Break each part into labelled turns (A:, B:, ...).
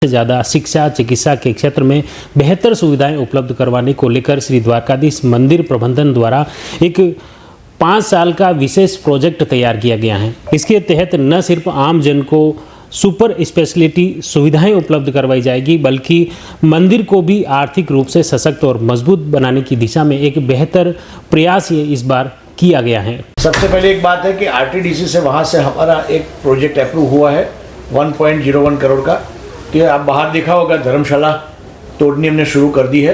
A: से ज़्यादा शिक्षा चिकित्सा के क्षेत्र में बेहतर सुविधाएं उपलब्ध करवाने को लेकर श्री द्वारकाधीश मंदिर प्रबंधन द्वारा एक 5 साल का विशेष प्रोजेक्ट तैयार किया गया है। इसके तहत न सिर्फ आम जन को सुपर स्पेशलिटी सुविधाएं उपलब्ध करवाई जाएगी, बल्कि मंदिर को भी आर्थिक रूप से सशक्त और मजबूत बनाने की दिशा में एक बेहतर प्रयास ये इस बार किया गया है।
B: सबसे पहले एक बात है कि आरटीडीसी से वहाँ से हमारा एक प्रोजेक्ट अप्रूव हुआ है 1.01 करोड़ का, कि आप बाहर देखा होगा धर्मशाला तोड़नी हमने शुरू कर दी है।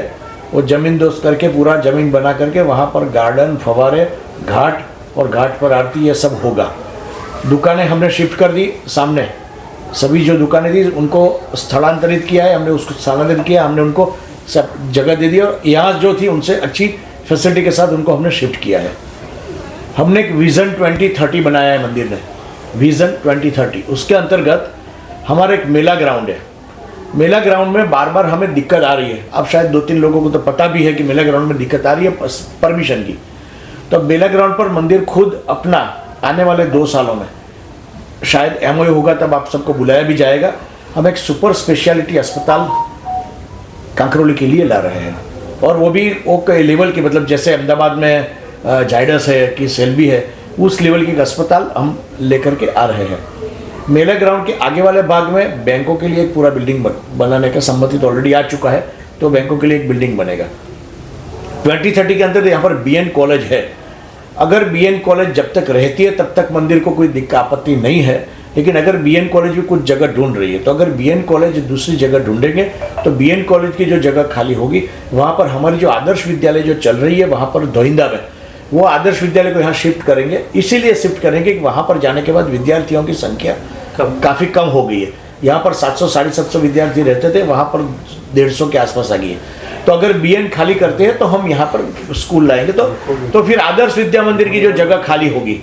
B: वो ज़मीन दोस्त करके पूरा ज़मीन बना करके वहाँ पर गार्डन, फवारे, घाट और घाट पर आरती ये सब होगा। दुकानें हमने शिफ्ट कर दी, सामने सभी जो दुकानें थी उनको स्थलांतरित किया है, हमने उसको स्थलांतरित किया, हमने उनको सब जगह दे दी और यहाँ जो थी उनसे अच्छी फैसिलिटी के साथ उनको हमने शिफ्ट किया है। हमने एक विज़न 2030 बनाया है मंदिर ने, विज़न 2030। उसके अंतर्गत हमारा एक मेला ग्राउंड है। मेला ग्राउंड में बार बार हमें दिक्कत आ रही है। अब शायद 2-3 लोगों को तो पता भी है कि मेला ग्राउंड में दिक्कत आ रही है परमिशन की। तो मेला ग्राउंड पर मंदिर खुद अपना आने वाले 2 सालों में शायद एमओयू होगा, तब आप सबको बुलाया भी जाएगा। हम एक सुपर स्पेशलिटी अस्पताल कांकरोली के लिए ला रहे हैं, और वो भी वो लेवल की, मतलब जैसे अहमदाबाद में जाइडस है कि सेल्बी है, उस लेवल की अस्पताल हम लेकर के आ रहे हैं। मेला ग्राउंड के आगे वाले भाग में बैंकों के लिए एक पूरा बिल्डिंग बनाने का सम्मति तो ऑलरेडी आ चुका है, तो बैंकों के लिए एक बिल्डिंग बनेगा। 2030 के अंदर यहाँ पर बीएन कॉलेज है। अगर बीएन कॉलेज जब तक रहती है तब तक मंदिर को कोई दिक्कत आपत्ति नहीं है, लेकिन अगर बीएन कॉलेज भी कुछ जगह ढूंढ रही है, तो अगर बीएन कॉलेज दूसरी जगह ढूंढेंगे तो बीएन कॉलेज की जो जगह खाली होगी वहाँ पर हमारी जो आदर्श विद्यालय जो चल रही है वहाँ पर दोहिंदा में, वो आदर्श विद्यालय को यहाँ शिफ्ट करेंगे। इसीलिए शिफ्ट करेंगे कि वहाँ पर जाने के बाद विद्यार्थियों की संख्या काफ़ी कम हो गई है। यहाँ पर 700-750 विद्यार्थी रहते थे, वहाँ पर 150 के आसपास आ गई है। तो अगर बीएन खाली करते हैं तो हम यहाँ पर स्कूल लाएंगे, तो फिर आदर्श विद्या मंदिर की जो जगह खाली होगी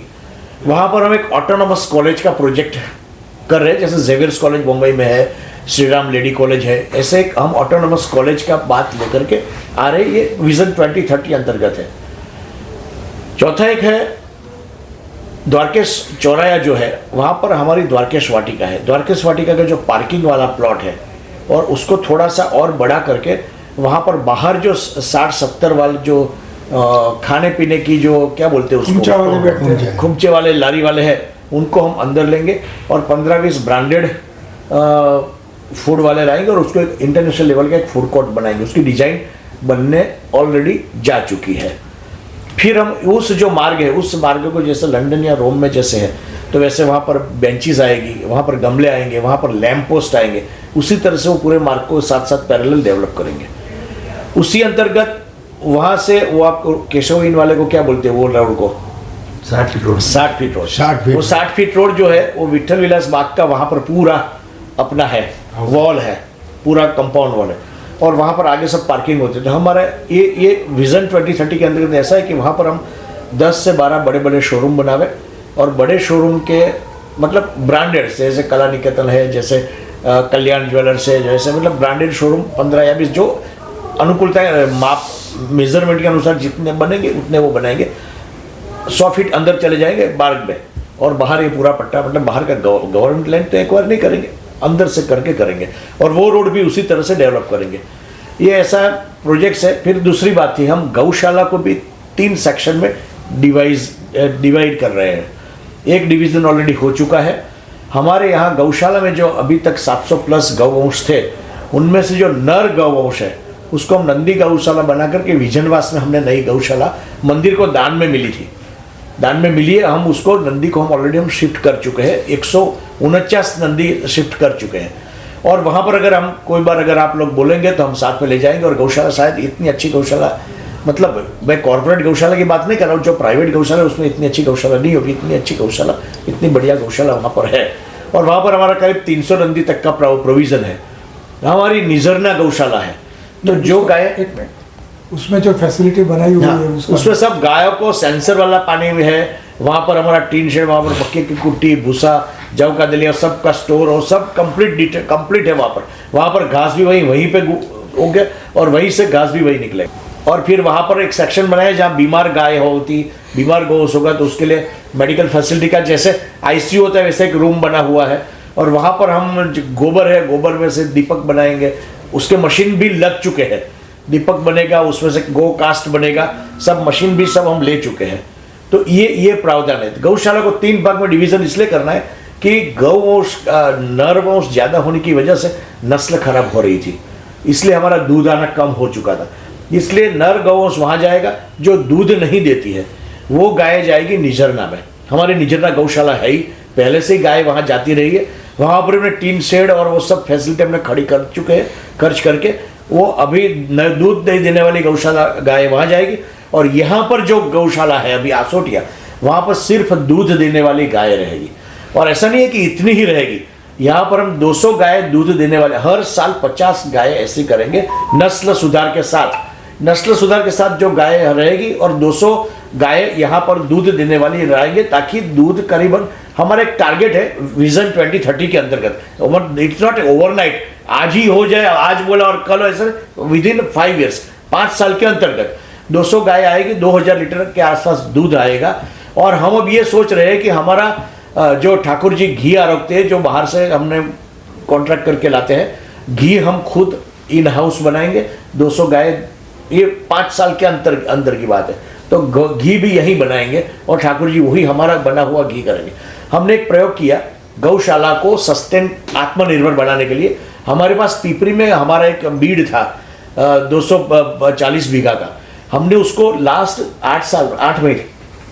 B: वहाँ पर हम एक ऑटोनोमस कॉलेज का प्रोजेक्ट कर रहे हैं। जैसे जेवियर्स कॉलेज मुंबई में है, श्री राम लेडी कॉलेज है, ऐसे एक हम ऑटोनोमस कॉलेज का बात लेकर के आ रहे। ये विजन 2030 अंतर्गत है। चौथा एक है द्वारकेश चौराया जो है, वहाँ पर हमारी द्वारकेश वाटिका है। द्वारकेश वाटिका का जो पार्किंग वाला प्लॉट है, और उसको थोड़ा सा और बड़ा करके वहाँ पर बाहर जो 60-70 वाले जो खाने पीने की जो क्या बोलते हैं उसको, खुमचे वाले लारी वाले हैं, उनको हम अंदर लेंगे और 15-20 ब्रांडेड फूड वाले लाएंगे और उसको एक इंटरनेशनल लेवल का एक फूड कोर्ट बनाएंगे। उसकी डिजाइन बनने ऑलरेडी जा चुकी है। फिर हम उस जो मार्ग है, उस मार्ग को जैसे लंदन या रोम में जैसे है, तो वैसे वहाँ पर बेंचेस आएगी, वहाँ पर गमले आएंगे, वहाँ पर लैंप पोस्ट आएंगे। उसी तरह से वो पूरे मार्ग को साथ साथ पैरेलल डेवलप करेंगे। उसी अंतर्गत वहाँ से वो आप केशव इन वाले को क्या बोलते हैं, वो रोड को 60 feet road, 60 feet road, 60 feet road जो है वो विठल विलास बाग का वहाँ पर पूरा अपना है, वॉल है, पूरा कंपाउंड वॉल है, और वहाँ पर आगे सब पार्किंग होती है। तो हमारा ये विजन 2030 के अंदर ऐसा है कि वहाँ पर हम 10 से 12 बड़े बड़े शोरूम बनावे, और बड़े शोरूम के मतलब ब्रांडेड से, जैसे कला निकेतन है, जैसे कल्याण ज्वेलर्स है, जैसे मतलब ब्रांडेड शोरूम 15 या 20 जो अनुकूलता माप मेजरमेंट के अनुसार जितने बनेंगे उतने वो बनाएंगे। 100 फीट अंदर चले जाएंगे मार्ग में, और बाहर ये पूरा पट्टा, मतलब बाहर का गवर्नमेंट लैंड तो एक बार नहीं करेंगे, अंदर से करके करेंगे, और वो रोड भी उसी तरह से डेवलप करेंगे। ये ऐसा प्रोजेक्ट्स है। फिर दूसरी बात थी, हम गौशाला को भी 3 सेक्शन में डिवाइड कर रहे हैं। एक डिवीज़न ऑलरेडी हो चुका है। हमारे यहाँ गौशाला में जो अभी तक 700+ गौवंश थे, उनमें से जो नर गौवंश है उसको हम नंदी गौशाला बना करके विजनवास में हमने नई गौशाला मंदिर को दान में मिली थी, दान में मिली है। हम उसको नंदी को हम ऑलरेडी शिफ्ट कर चुके हैं, 149 नंदी शिफ्ट कर चुके हैं। और वहाँ पर अगर हम कोई बार अगर आप लोग बोलेंगे तो हम साथ में ले जाएंगे। और गौशाला शायद इतनी अच्छी गौशाला, मतलब मैं कॉर्पोरेट गौशाला की बात नहीं कर रहा हूँ, जो प्राइवेट गौशाला है उसमें इतनी अच्छी गौशाला नहीं होगी, इतनी अच्छी गौशाला, इतनी बढ़िया गौशाला वहाँ पर है। और वहाँ पर हमारा करीब 300 नंदी तक का प्रोविज़न है। हमारी निजरना गौशाला है, तो जो गाय,
C: एक मिनट, उसमें जो फैसिलिटी बनाई हुई है
B: उसमें सब गायों को सेंसर वाला पानी भी है। वहाँ पर हमारा टीन शेड, वहाँ पर मक्के की कुट्टी, भूसा, जौ का दलिया, सब का स्टोर और सब कंप्लीट है। वहाँ पर घास भी वहीं पे होंगे और वहीं से घास भी वही निकले। और फिर वहाँ पर एक सेक्शन बनाया जहाँ बीमार गाय होती, बीमार गौ होगा तो उसके लिए मेडिकल फैसिलिटी का, जैसे आईसीयू होता है वैसे एक रूम बना हुआ है। और वहाँ पर हम जो गोबर है, गोबर में से दीपक बनाएंगे, उसके मशीन भी लग चुके हैं, दीपक बनेगा, उसमें से गौ कास्ट बनेगा, सब मशीन भी सब हम ले चुके हैं। तो ये प्रावधान है। गौशाला को 3 भाग में डिवीजन इसलिए करना है कि गौवंश नर वंश ज़्यादा होने की वजह से नस्ल खराब हो रही थी, इसलिए हमारा दूध आना कम हो चुका था। इसलिए नर गौवंश वहाँ जाएगा, जो दूध नहीं देती है वो गाय जाएगी निझरना में। हमारी निझरना गौशाला है ही, पहले से ही गाय वहाँ जाती रही है। वहाँ पर हमने टीन शेड और वो सब फैसिलिटी हमने खड़ी कर चुके हैं खर्च करके। वो अभी दूध नहीं देने वाली गौशाला गाय वहाँ जाएगी, और यहाँ पर जो गौशाला है अभी आसोटिया, वहाँ पर सिर्फ दूध देने वाली गाय रहेगी। और ऐसा नहीं है कि इतनी ही रहेगी, यहाँ पर हम 200 गाय दूध देने वाले, हर साल 50 गाय ऐसी करेंगे नस्ल सुधार के साथ। नस्ल सुधार के साथ जो गाय रहेगी और 200 गाय यहाँ पर दूध देने वाली रहेंगे, ताकि दूध करीबन हमारा एक टारगेट है विजन 2030 के अंतर्गत। इट्स नॉट ओवरनाइट, आज ही हो जाए, आज बोला और कल ऐसा, विद इन 5 ईयर्स, 5 साल के अंतर्गत 200 गाय आएगी, 2000 लीटर के आसपास दूध आएगा। और हम अब ये सोच रहे हैं कि हमारा जो ठाकुर जी घी आरोगते हैं, जो बाहर से हमने कॉन्ट्रैक्ट करके लाते हैं, घी हम खुद इन हाउस बनाएंगे। 200 गाय, ये 5 साल के अंदर की बात है, तो घी भी यही बनाएंगे और ठाकुर जी वही हमारा बना हुआ घी करेंगे। हमने एक प्रयोग किया गौशाला को सस्टेन, आत्मनिर्भर बनाने के लिए। हमारे पास पिपरी में हमारा एक बीड़ था 240 बीघा का, हमने उसको लास्ट 8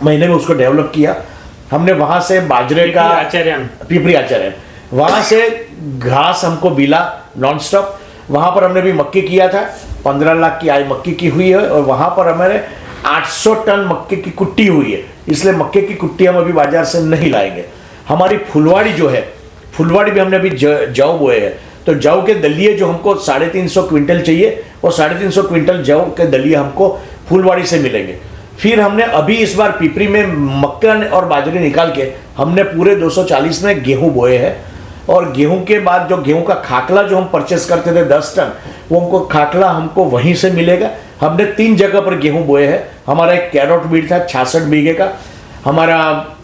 B: महीने में उसको डेवलप किया। हमने वहाँ से बाजरे का, पिपरी आचार्य, वहाँ से घास हमको मिला नॉन स्टॉप। वहाँ पर हमने भी मक्की किया था, 15 लाख की आय मक्की की हुई है, और वहाँ पर हमारे 800 टन मक्के की कुट्टी हुई है। इसलिए मक्के की कुट्टी हम अभी बाजार से नहीं लाएंगे। हमारी फुलवाड़ी जो है, फुलवाड़ी भी हमने अभी जौ बोए हैं, तो जौ के दलिए जो हमको 350 क्विंटल चाहिए, वो 350 क्विंटल जौ के दलिए हमको फुलवाड़ी से मिलेंगे। फिर हमने अभी इस बार पिपरी में मक्का और बाजरे निकाल के हमने पूरे 240 में गेहूं बोए हैं। और गेहूं के बाद जो गेहूं का खाकला जो हम परचेस करते थे 10 टन, वो हमको खाकला हमको वहीं से मिलेगा। हमने 3 जगह पर गेहूं बोए हैं। हमारा एक कैरोट बीड़ था 66 बीघे का, हमारा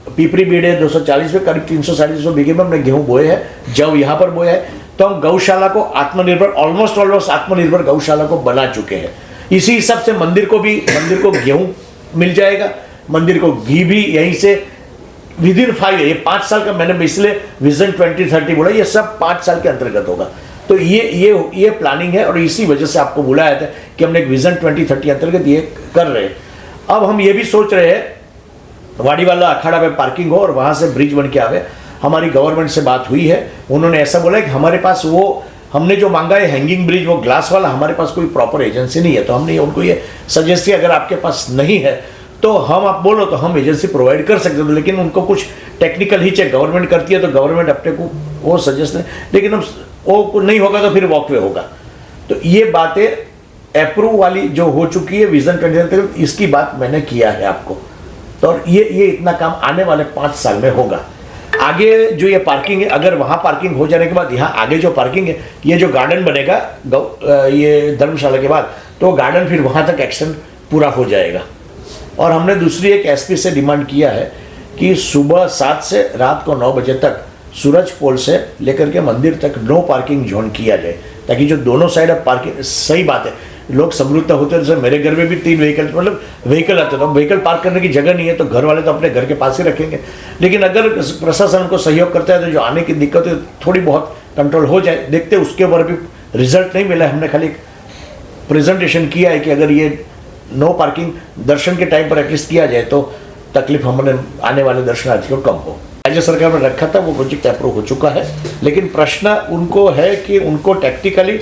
B: पिपरी बीड़ है 240 में, करीब 300-350 बीघे में हमने गेहूं बोए हैं, जब यहाँ पर बोया है। तो हम गौशाला को आत्मनिर्भर, ऑलमोस्ट आत्मनिर्भर गौशाला को बना चुके हैं। इसी हिसाब से मंदिर को गेहूं मिल जाएगा, मंदिर को घी भी यहीं से विद इन 5 ईयर, ये 5 साल का मैंने इसलिए विजन 2030 बोला, ये सब 5 साल के अंतर्गत होगा। तो ये प्लानिंग है, और इसी वजह से आपको बुलाया था कि हमने एक विजन 2030 अंतर्गत ये कर रहे हैं। अब हम ये भी सोच रहे हैं वाड़ी वाला अखाड़ा में पार्किंग हो और वहाँ से ब्रिज बन के आवे। हमारी गवर्नमेंट से बात हुई है, उन्होंने ऐसा बोला कि हमारे पास वो हमने जो मांगा है हैंगिंग ब्रिज, वो ग्लास वाला, हमारे पास कोई प्रॉपर एजेंसी नहीं है। तो हमने उनको ये सजेस्ट किया अगर आपके पास नहीं है तो हम, आप बोलो तो हम एजेंसी प्रोवाइड कर सकते हैं, लेकिन उनको कुछ टेक्निकल ही चेक गवर्नमेंट करती है, तो गवर्नमेंट अपने को वो सजेस्ट नहीं, लेकिन हम वो नहीं होगा तो फिर वॉकवे होगा। तो ये बातें अप्रूव वाली जो हो चुकी है विजन 2030, इसकी बात मैंने किया है आपको। तो और ये इतना काम आने वाले 5 साल में होगा। आगे जो ये पार्किंग है, अगर वहाँ पार्किंग हो जाने के बाद यहाँ आगे जो पार्किंग है, ये जो गार्डन बनेगा ये धर्मशाला के बाद, तो गार्डन फिर वहाँ तक एक्सटेंड पूरा हो जाएगा। और हमने दूसरी एक एसपी से डिमांड किया है कि सुबह 7 से रात को 9 बजे तक सूरज पोल से लेकर के मंदिर तक नो पार्किंग जोन किया जाए, ताकि जो दोनों साइड अब पार्किंग, सही बात है लोग समृद्ध होते हैं। जैसे मेरे घर में भी 3 व्हीकल आते, तो व्हीकल पार्क करने की जगह नहीं है, तो घर वाले तो अपने घर के पास ही रखेंगे। लेकिन अगर प्रशासन उनको सहयोग करता है तो जो आने की दिक्कत है थोड़ी बहुत कंट्रोल हो जाए। देखते उसके ऊपर भी रिजल्ट नहीं मिला, हमने खाली प्रेजेंटेशन किया है कि अगर ये नो पार्किंग दर्शन के टाइम पर एटलीस्ट किया जाए तो तकलीफ हमने आने वाले दर्शनार्थियों को कम हो। राज्य सरकार ने रखा था, वो प्रोजेक्ट अप्रूव हो चुका है, लेकिन प्रश्न उनको है कि उनको टेक्निकली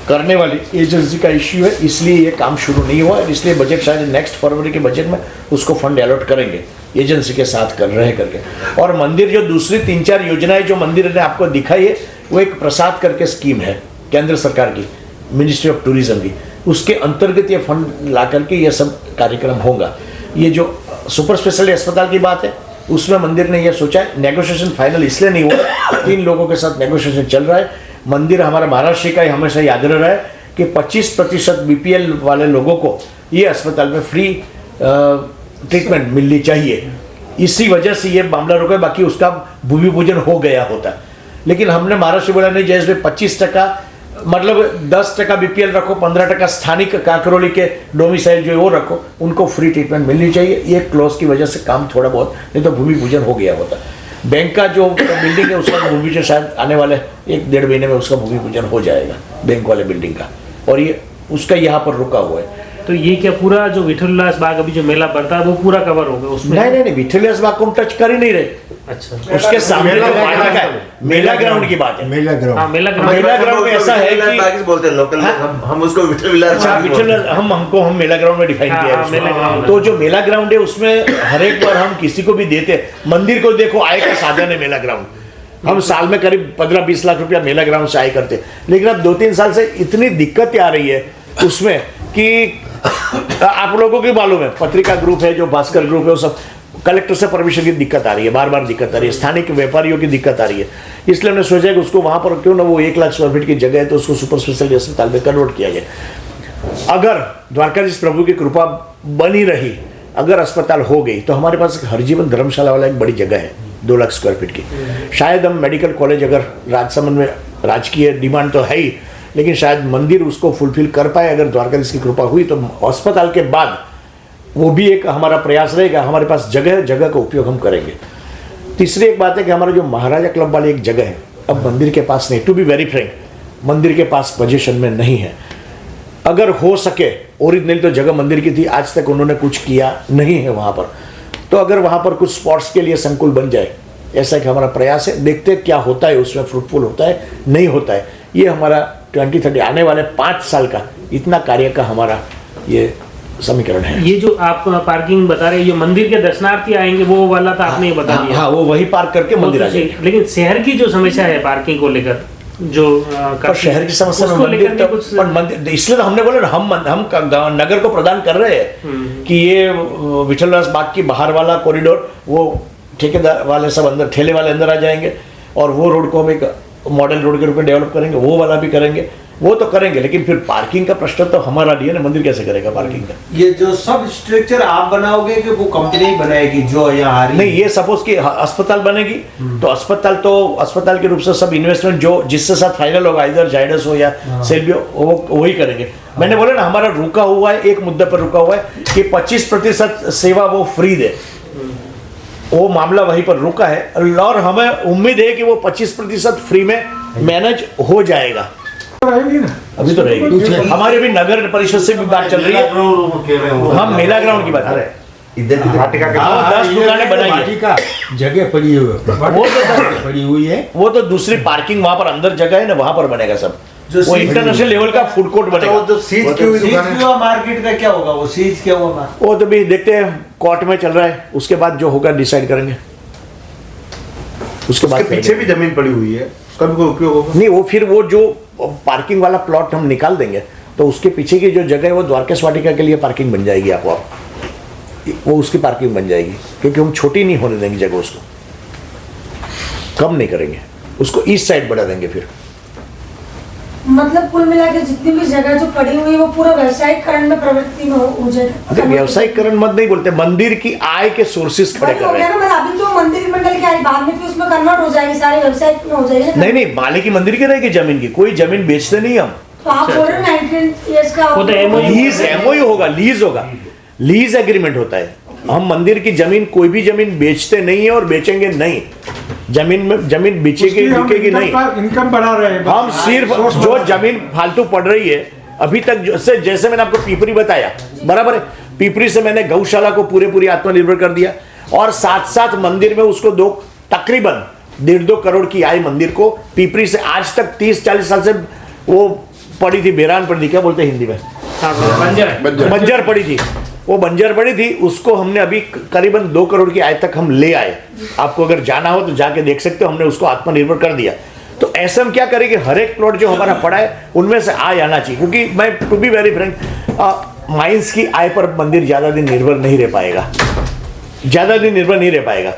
B: करने वाली एजेंसी का इश्यू है, इसलिए ये काम शुरू नहीं हुआ। इसलिए बजट शायद नेक्स्ट फरवरी के बजट में उसको फंड अलॉट करेंगे एजेंसी के साथ कर रहे करके। और मंदिर जो दूसरी 3-4 योजनाएं जो मंदिर ने आपको दिखाई है, वो एक प्रसाद करके स्कीम है केंद्र सरकार की, मिनिस्ट्री ऑफ टूरिज्म की, उसके अंतर्गत ये फंड ला करके ये सब कार्यक्रम होगा। ये जो सुपर स्पेशलिटी अस्पताल की बात है, उसमें मंदिर ने यह सोचा है, नेगोशिएशन फाइनल इसलिए नहीं हुआ, 3 लोगों के साथ नेगोशिएशन चल रहा है। मंदिर हमारा महाराष्ट्र का हमेशा याद रहा है कि 25% BPL वाले लोगों को ये अस्पताल में फ्री ट्रीटमेंट मिलनी चाहिए। इसी वजह से ये मामला रुका, बाकी उसका भूमि पूजन हो गया होता। लेकिन हमने महाराष्ट्र बोला नहीं, जैसे 25%, मतलब 10% बीपीएल रखो, 15% स्थानिक काकरोली के डोमिसाइल जो है वो रखो, उनको फ्री ट्रीटमेंट मिलनी चाहिए। ये क्लॉज की वजह से काम थोड़ा बहुत, नहीं तो भूमि पूजन हो गया होता। बैंक का जो बिल्डिंग है उसका भूमि पूजन शायद आने वाले 1-1.5 महीने में उसका भूमि पूजन हो जाएगा, बैंक वाले बिल्डिंग का, और ये उसका यहाँ पर रुका हुआ है।
A: तो ये क्या पूरा जो विठलदास बाग अभी जो मेला पड़ता है वो पूरा कवर होगा उसमें?
B: नहीं, विठलदास बाग को हम टच कर ही नहीं रहे।
A: अच्छा,
B: उसके सामने का वाटिका है, मेला ग्राउंड की बात है।
C: मेला ग्राउंड,
A: हाँ मेला
B: मेला ग्राउंड में ऐसा है कि
D: बोलते हैं लोकल, हम उसको विठलदास
B: हम मेला ग्राउंड में डिफाइन किया है उसको। तो जो मेला ग्राउंड है उसमें हर एक बार हम किसी को भी देते हैं। मंदिर को देखो, आय का साधन है मेला ग्राउंड। हम साल में करीब 15-20 लाख रुपया मेला ग्राउंड से आय करते, लेकिन अब 2-3 साल से इतनी दिक्कतें आ रही है उसमें कि आप लोगों को मालूम है, पत्रिका ग्रुप है, जो भास्कर ग्रुप है, वो सब कलेक्टर से परमिशन की दिक्कत आ रही है, बार दिक्कत आ रही है, स्थानिक व्यापारियों की दिक्कत आ रही है। इसलिए हमने सोचा कि उसको वहाँ पर क्यों ना, वो 1 लाख स्क्वायर फीट की जगह है तो उसको सुपर स्पेशलिटी अस्पताल में कन्वर्ट किया जाए। अगर द्वारकाधीश प्रभु की कृपा बनी रही, अगर अस्पताल हो गई, तो हमारे पास हरजीवन धर्मशाला वाला एक बड़ी जगह है 2 लाख स्क्वायर फीट की। शायद हम मेडिकल कॉलेज, अगर राजसमंद में राजकीय डिमांड तो है ही, लेकिन शायद मंदिर उसको फुलफिल कर पाए अगर द्वारकाधीश की कृपा हुई, तो अस्पताल के बाद वो भी एक हमारा प्रयास रहेगा। हमारे पास जगह का उपयोग हम करेंगे। तीसरी एक बात है कि हमारा जो महाराजा क्लब वाली एक जगह है, अब मंदिर के पास नहीं, टू बी वेरी फ्रैंक, मंदिर के पास पोजीशन में नहीं है। अगर हो सके, ओरिजिनल तो जगह मंदिर की थी, आज तक उन्होंने कुछ किया नहीं है वहाँ पर, तो अगर वहाँ पर कुछ स्पॉट्स के लिए संकुल बन जाए, ऐसा कि हमारा प्रयास है। देखते हैं क्या होता है, उसमें फ्रूटफुल होता है नहीं होता है। ये हमारा 2030 आने वाले 5 साल का इतना कार्य का हमारा ये समीकरण है।
A: ये जो आप पार्किंग बता रहे हैं, जो मंदिर के दर्शनार्थी आएंगे वो वाला तो आपने बता दिया।
B: हाँ, वो वही पार्क करके मंदिर आ जाएंगे।
A: लेकिन शहर की जो समस्या है पार्किंग को लेकर, जो
B: और शहर की समस्या में मंदिर, इसलिए तो हमने बोला ना, हम नगर को प्रदान कर रहे हैं कि ये विठलदास बाग की बाहर वाला कॉरिडोर, वो ठेकेदार वाले सब अंदर, ठेले वाले अंदर आ जाएंगे, और वो रोड को हम एक मॉडल रोड के रूप में डेवलप करेंगे, वो वाला भी करेंगे, वो तो करेंगे। लेकिन फिर पार्किंग का प्रश्न तो हमारा नहीं है ना, मंदिर कैसे करेगा पार्किंग का?
D: ये जो सब स्ट्रक्चर आप बनाओगे कि वो कंपनी बनाएगी जो यहाँ आ रही है?
B: नहीं, ये सपोज कि अस्पताल बनेगी तो अस्पताल के रूप से सब इन्वेस्टमेंट जो जिससे साथ फाइनल होगा, इधर जाइडस हो या सेल्बी हो, वही करेंगे। मैंने बोला ना, हमारा रुका हुआ है, एक मुद्दे पर रुका हुआ है कि 25% सेवा वो फ्री दे, वो मामला वहीं पर रुका है, और हमें उम्मीद है कि वो 25% फ्री में मैनेज हो जाएगा।
C: रहेगी ना,
B: अभी तो रहेगी। हमारे भी नगर परिषद से भी बात चल रही है, हम मेला ग्राउंड की बता रहे हैं।
D: इधर
B: वाटिका के 10 दुकानें बनाई है,
C: जगह पड़ी हुई है, पड़ी हुई है,
B: वो तो दूसरी पार्किंग वहां पर अंदर जगह है ना, वहां पर बनेगा सब। वो इंटरनेशनल लेवल का फूड कोर्ट बनेगा।
D: तो सीज क्यों मार्केट का क्या होगा? वो सीज क्या हुआ?
B: वो तो भी देखते हैं, कोर्ट में चल रहा है, उसके बाद जो होगा डिसाइड करेंगे। उसके बाद
D: पीछे भी जमीन पड़ी हुई है, उसका भी कोई उपयोग होगा?
B: नहीं, वो फिर वो जो पार्किंग वाला प्लॉट हम निकाल देंगे, तो उसके पीछे की जो जगह है वो द्वारकेश वाटिका के लिए पार्किंग बन जाएगी, आपको वो उसकी पार्किंग बन जाएगी, क्योंकि हम छोटी नहीं होने देंगे जगह, उसको कम नहीं करेंगे, उसको ईस्ट साइड बढ़ा देंगे। फिर
E: मतलब कुल मिला के जितनी भी जगह जो पड़ी हुई है वो पूरा व्यवसायिकरण में प्रवृत्ति में हो जाएगा।
B: व्यवसायिकरण मत नहीं बोलते, मंदिर की आय के सोर्सेस खड़े कर रहे हैं।
E: अभी तो मंदिर मंडल की आय बाद में फिर उसमें कन्वर्ट हो जाएगी, सारे व्यवसाय में हो जाएगी।
B: नहीं, मालिकी मंदिर की रहेगी जमीन की, कोई जमीन बेचते नहीं हम।
E: तो आप बोल रहे हो 19 years का
B: लीज एमओयू होगा, लीज होगा, लीज एग्रीमेंट होता है। हम मंदिर की जमीन, कोई भी जमीन बेचते नहीं है और बेचेंगे नहीं। जमीन बेचेगी बिकेगी नहीं,
C: इनकम बढ़ा रहे हैं
B: हम सिर्फ जो जमीन फालतू पड़ रही है अभी तक, जैसे मैंने आपको पीपरी बताया, बराबर है, पीपरी से मैंने गौशाला को पूरी आत्मनिर्भर कर दिया, और साथ मंदिर में उसको तकरीबन 1.5-2 करोड़ की आय मंदिर को। पीपरी से आज तक 30-40 साल से वो पड़ी थी, बेरान पड़ी थी, क्या बोलते हैं हिंदी में, बंजर पड़ी थी, वो बंजर पड़ी थी, उसको हमने अभी करीबन 2 करोड़ की आय तक हम ले आए। आपको अगर जाना हो तो जाके देख सकते हो, हमने उसको आत्मनिर्भर कर दिया। तो ऐसे हम क्या करेंगे, हर एक प्लॉट जो हमारा पड़ा है उनमें से आय आना चाहिए, क्योंकि मैं to be very frank, mines की आय पर मंदिर ज्यादा दिन निर्भर नहीं रह पाएगा,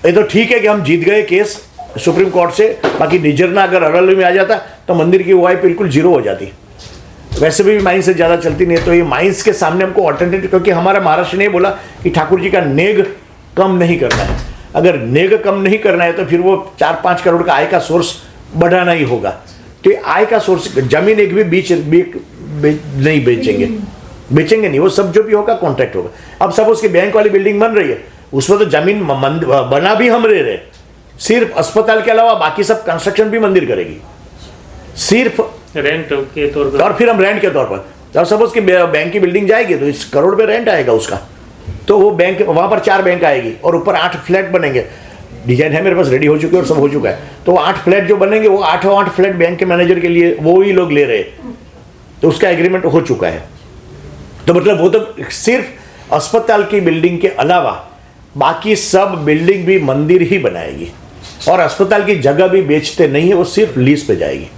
B: ये तो ठीक है कि हम जीत गए केस सुप्रीम कोर्ट से, बाकी निजरना अगर अरवली में आ जाता तो मंदिर की वो आय बिल्कुल जीरो हो जाती। वैसे भी माइंस से ज़्यादा चलती नहीं है, तो ये माइंस के सामने हमको ऑल्टरनेटिव, क्योंकि हमारा महाराष्ट्र ने बोला कि ठाकुर जी का नेग कम नहीं करना है, अगर नेग कम नहीं करना है तो फिर वो 4-5 करोड़ का आय का सोर्स बढ़ाना ही होगा। तो ये आय का सोर्स, जमीन एक भी नहीं बेचेंगे नहीं, वो सब जो भी होगा कॉन्ट्रैक्ट होगा। अब सपोज की बैंक वाली बिल्डिंग बन रही है, उसमें तो जमीन बना भी हम रहे, सिर्फ अस्पताल के अलावा बाकी सब कंस्ट्रक्शन भी मंदिर करेगी, सिर्फ
A: रेंट के तौर पर।
B: और फिर हम रेंट के तौर पर, जब सपोज की बैंक की बिल्डिंग जाएगी तो इस करोड़ पे रेंट आएगा उसका, तो वो बैंक वहां पर 4 बैंक आएगी और ऊपर 8 फ्लैट बनेंगे। डिजाइन है मेरे पास, रेडी हो चुके और सब हो चुका है। तो 8 फ्लैट जो बनेंगे वो 8 फ्लैट बैंक के मैनेजर के लिए वो ही लोग ले रहे हैं, तो उसका एग्रीमेंट हो चुका है। तो मतलब वो तो सिर्फ अस्पताल की बिल्डिंग के अलावा बाकी सब बिल्डिंग भी मंदिर ही बनाएगी, और अस्पताल की जगह भी बेचते नहीं है, वो सिर्फ लीज पे जाएगी।